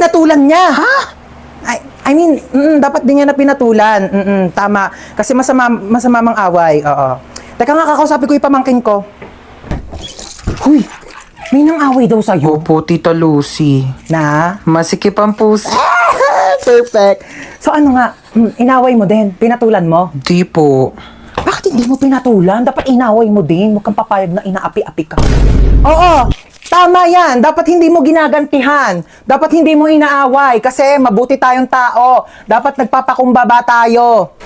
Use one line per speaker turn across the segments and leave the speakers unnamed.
pinatulan niya. Ha? I mean, dapat din niya na pinatulan. Tama. Kasi masama mang away. Oo. Teka nga, kakausapin ko yung pamangkin ko. Huy, may nang away daw sa'yo.
Opo, Tita Lucy.
Na?
Masikip ang puso.
Perfect. So ano nga, inaway mo din? Pinatulan mo?
Di po.
Bakit hindi mo pinatulan? Dapat inaway mo din. Huwag kang papayag na inaapi-api ka. Oo, tama yan. Dapat hindi mo ginagantihan. Dapat hindi mo inaaway. Kasi mabuti tayong tao. Dapat nagpapakumbaba tayo.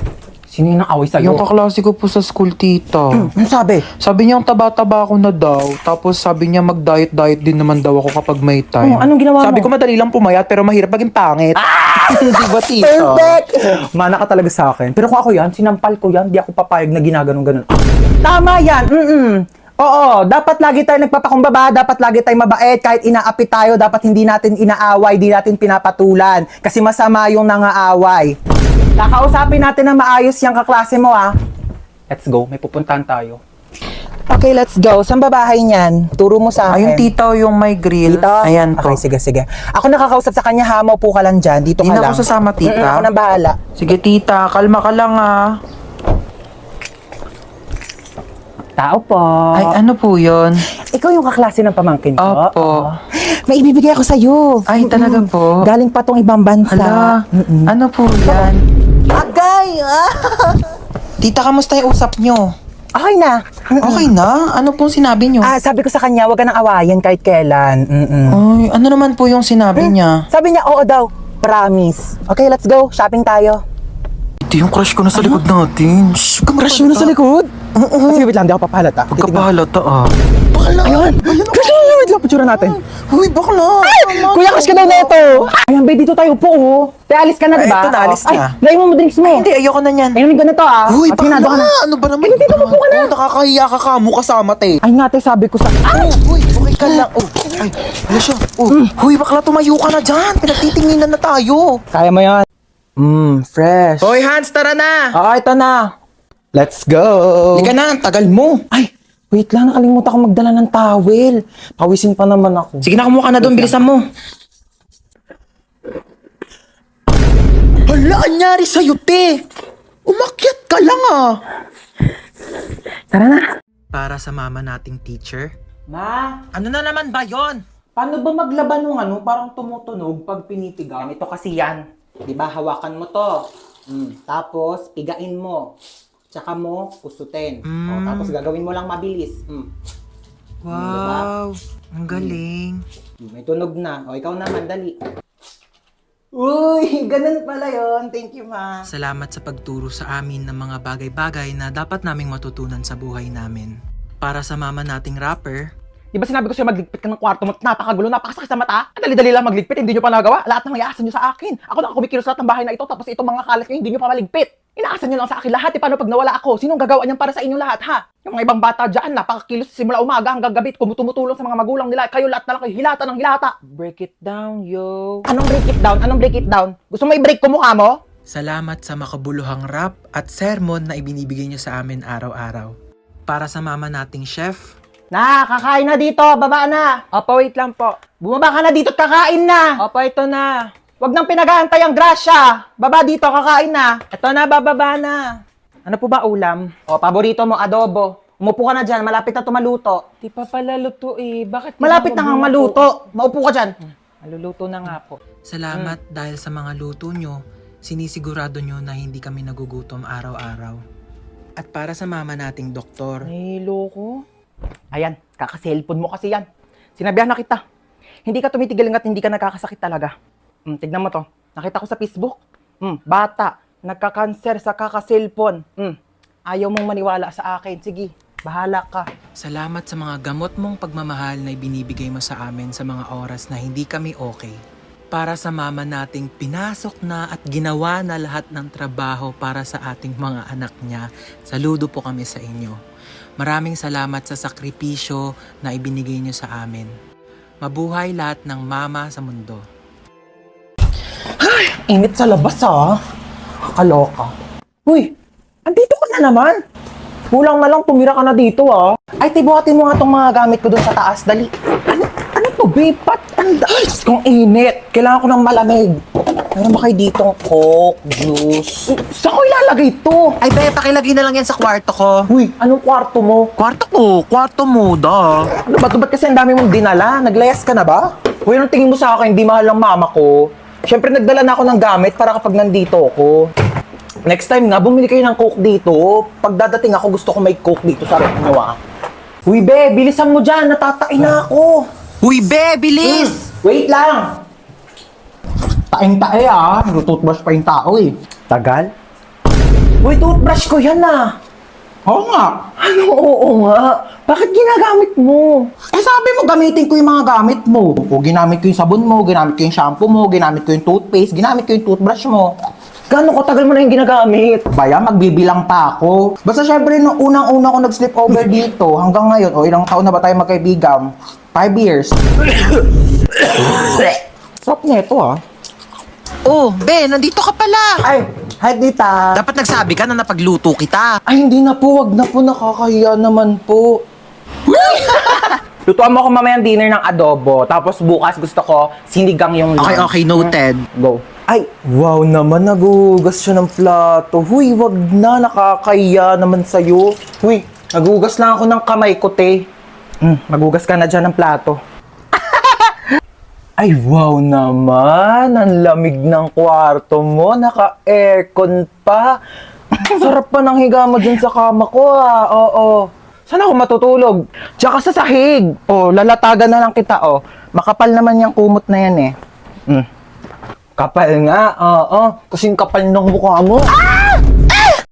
Sino yung away sa'yo?
Yung kaklase ko po sa school, Tita.
Ano sabi?
Sabi niya, taba-taba ako na daw. Tapos sabi niya, mag-diet-diet din naman daw ako kapag may time.
Anong ginawa
Sabi
mo?
ko, madali lang pumayat, pero mahirap maging pangit. Di ba, Tita?
Perfect! Mana ka talaga sa akin. Pero kung ako yan, sinampal ko yan. Di ako papayag na ginaganon-ganon. Tama yan! Oo, dapat lagi tayo nagpapakumbaba, dapat lagi tayo mabait, kahit inaapi tayo, dapat hindi natin inaaway, di natin pinapatulan. Kasi masama yung nangaaway. Kakausapin natin na maayos yung kaklase mo, ah. Let's go, may pupuntahan tayo. Okay, let's go. Saan ba bahay niyan? Turo mo sa akin.
Ayun, Tita, yung may grill.
Dito?
Ayan po.
Okay, sige. Ako nakakausap sa kanya, ha? Maupo ka lang dyan. Dito ka
Hindi na
lang.
ako sasama, Tita.
Ako na bahala.
Sige, Tita, kalma ka lang, ah.
Tao po.
Ay, ano po yun?
Ikaw yung kaklase ng pamangkin ko?
Opo.
May ibibigay ako sa'yo.
Ay, talaga po?
Galing pa tong ibang bansa.
Hala, ano po yan?
Agay!
Tita, kamusta yung usap nyo?
Okay na.
Okay na? Ano pong sinabi nyo?
Sabi ko sa kanya, wag ka nang awayan kahit kailan.
Ay, ano naman po yung sinabi niya?
Sabi niya, oo daw. Promise. Okay, let's go. Shopping tayo.
Ito yung crush ko na sa likod natin. Shh,
Crush mo na sa likod? Sige, wait lang. Di ako papahalata.
Pagkapahalata, ah. Bakla!
Ayun! Crush mo na! Wait lang, picture natin.
Uy, bakla!
Kuya, crush ka daw na ito. Ayan, babe, dito tayo po, oh. Te, alis ka na,
Ay,
diba?
ito na, alis
Ay,
na.
layo mo drinks mo.
Hindi, ayoko na yan.
Ayun, ganito, ah.
Uy,
At hinado ka
bakla!
na.
Ano ba naman?
Ay, dito, upo ka na.
Oh, nakakahiya ka ka. Kasama, te.
Ay, nga, te, sabi ko sa... Ay!
Uy, okay ka lang. Oh, ay, ano siya? Oh, huy, bakla, tumayo ka na dyan. Pinagtitinginan na tayo.
Kaya mo yan. Fresh.
Hoy, Hans, tara na!
Oo, ito na. Let's go.
Hindi ka na, ang tagal mo.
Ay, wait lang, nakalimutan ko magdala ng towel. Pawisin pa naman ako.
Sige na, kumuha ka na doon. Bilisan mo. Hala, anyari sa'yo, te? Umakyat ka lang, ah.
Tara na.
Para sa mama nating teacher.
Ma,
Ano na naman ba yon?
paano ba maglaban ng parang tumutunog pag pinitigaw? Ito kasi yan. Di ba, hawakan mo to. Tapos, pigain mo. Tsaka mo, usutin. O, tapos gagawin mo lang mabilis.
Wow, ang galing.
May tunog na. O, ikaw naman, dali. Uy, ganun pala yon. Thank you, ma.
Salamat sa pagturo sa amin ng mga bagay-bagay na dapat naming matutunan sa buhay namin. Para sa mama nating rapper,
Di ba sinabi ko sa'yo magligpit ka ng kwarto mo? Napakagulo, napakasakit sa mata. Ang dali-dali lang magligpit, hindi nyo pa nagawa. Lahat ng iaasan nyo sa akin. Ako na kumikilos lahat ng bahay na ito, tapos itong mga kalat nyo, hindi nyo pa maligpit. Inaasan nyo lang sa akin lahat. Paano pag nawala ako? Sinong gagawa niyan para sa inyong lahat, ha? Yung mga ibang bata dyan, napakakilos simula umaga hanggang gabi, tumutulong sa mga magulang nila. Kayo lahat na lang kayo, hilata ng hilata. Break it down, yo. Anong break it down? Anong break it down? Gusto mo i-break ko mukha mo?
salamat sa makabuluhang rap at sermon na ibinibigay nyo sa amin araw-araw. Para sa mama nating chef,
Kakain na dito, baba na.
Opo, wait lang po.
Bumaba ka na dito at kakain na.
Opo, ito na.
Huwag nang pinag-aantay ang grasya. Baba dito, kakain na.
Ito na, bababa na. Ano po ba ulam?
O, paborito mo, adobo. Umupo ka na dyan, malapit na tumaluto.
Di pa pala luto eh. Bakit
Malapit na kang maluto. Maupo ka dyan.
Maluluto na nga po. Salamat dahil sa mga luto nyo, sinisigurado nyo na hindi kami nagugutom araw-araw. At para sa mama nating doktor,
Loko. Ayan, kaka-cellphone mo kasi yan. Sinabihan na kita. Hindi ka tumitigil hanggat hindi ka nagkakasakit talaga. Tignan mo to. Nakita ko sa Facebook. Bata, nagka-cancer sa kaka-cellphone. Ayaw mong maniwala sa akin. Sige, bahala ka.
salamat sa mga gamot mong pagmamahal na ibinibigay mo sa amin sa mga oras na hindi kami okay. Para sa mama nating pinasok na at ginawa na lahat ng trabaho para sa ating mga anak niya, saludo po kami sa inyo. Maraming salamat sa sakripisyo na ibinigay niyo sa amin. Mabuhay lahat ng mama sa mundo.
Init sa labas, ha? Kaloka. Uy, andito ka na naman. Kulang na lang, tumira ka na dito, ha? Ay, tibuhatin mo nga tong mga gamit ko doon sa taas. Dali. Ano Ano, babe? Kung init. Kailangan ko ng malamig. Meron ba kayo ditong Coke, juice? Saan ko ilalagay to?
Ay, be, pakilagay na lang yan sa kwarto ko.
Uy, anong kwarto mo?
Kwarto mo, da.
Ano ba? Ba't kasi ang dami mong dinala? Naglayas ka na ba? Uy, anong tingin mo sa akin? Di mahal ang mama ko. Siyempre, nagdala na ako ng gamit para kapag nandito ako. Next time nga, bumili kayo ng Coke dito. Pag dadating ako, gusto ko may Coke dito sa rep nyo, ah. Uy, be, bilisan mo dyan. Natatain na ako.
Uy, be, bilis!
Wait lang. Taing-tae, ah. Toothbrush pa yung tao, eh. Tagal? Uy, toothbrush ko yan, ah. Oo nga. Ano, oo nga? Bakit ginagamit mo? Eh, sabi mo, gamitin ko yung mga gamit mo. O, ginamit ko yung sabon mo, ginamit ko yung shampoo mo, ginamit ko yung toothpaste, ginamit ko yung toothbrush mo. Gano'ng katagal mo na yung ginagamit? Baya, magbibilang pa ako. Basta syempre, nung unang-una ko nag-sleep over dito, hanggang ngayon, o ilang taon na ba tayo magkaibigan? 5 years. Sarap nito, ah.
Oh, be, nandito ka pala.
Ay, hi, Tita.
Dapat nagsabi ka na napagluto kita.
Ay, hindi na po. Wag na po. Nakakahiya naman po. Lutuan mo ako mamayang dinner ng adobo. Tapos bukas gusto ko sinigang yung lunch.
Okay, noted.
Go. Ay, wow naman. Nagugas siya ng plato. Huy, wag na. Nakakahiya naman sa'yo. Huy, nagugas lang ako ng kamay ko, te. Magugas ka na dyan ng plato. Ay, wow naman. Ang lamig ng kwarto mo. Naka-aircon pa. Sarap pa ng higa mo dyan sa kama ko, ah. Oo. Saan ako matutulog? Tsaka sa sahig. Oh, lalatagan na lang kita, oh. Makapal naman yung kumot na yan, eh. Kapal nga, oo. Kasing kapal ng mukha mo.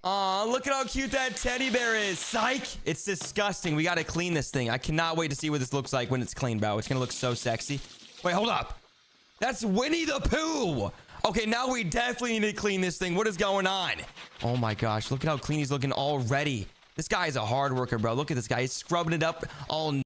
Aw, look at how cute that teddy bear is. Psych! It's disgusting. We gotta clean this thing. I cannot wait to see what this looks like when it's clean, bro. It's gonna look so sexy. Wait, hold up. That's Winnie the Pooh! Okay, now we definitely need to clean this thing. What is going on? Oh my gosh, look at how clean he's looking already. This guy is a hard worker, bro. Look at this guy. He's scrubbing it up all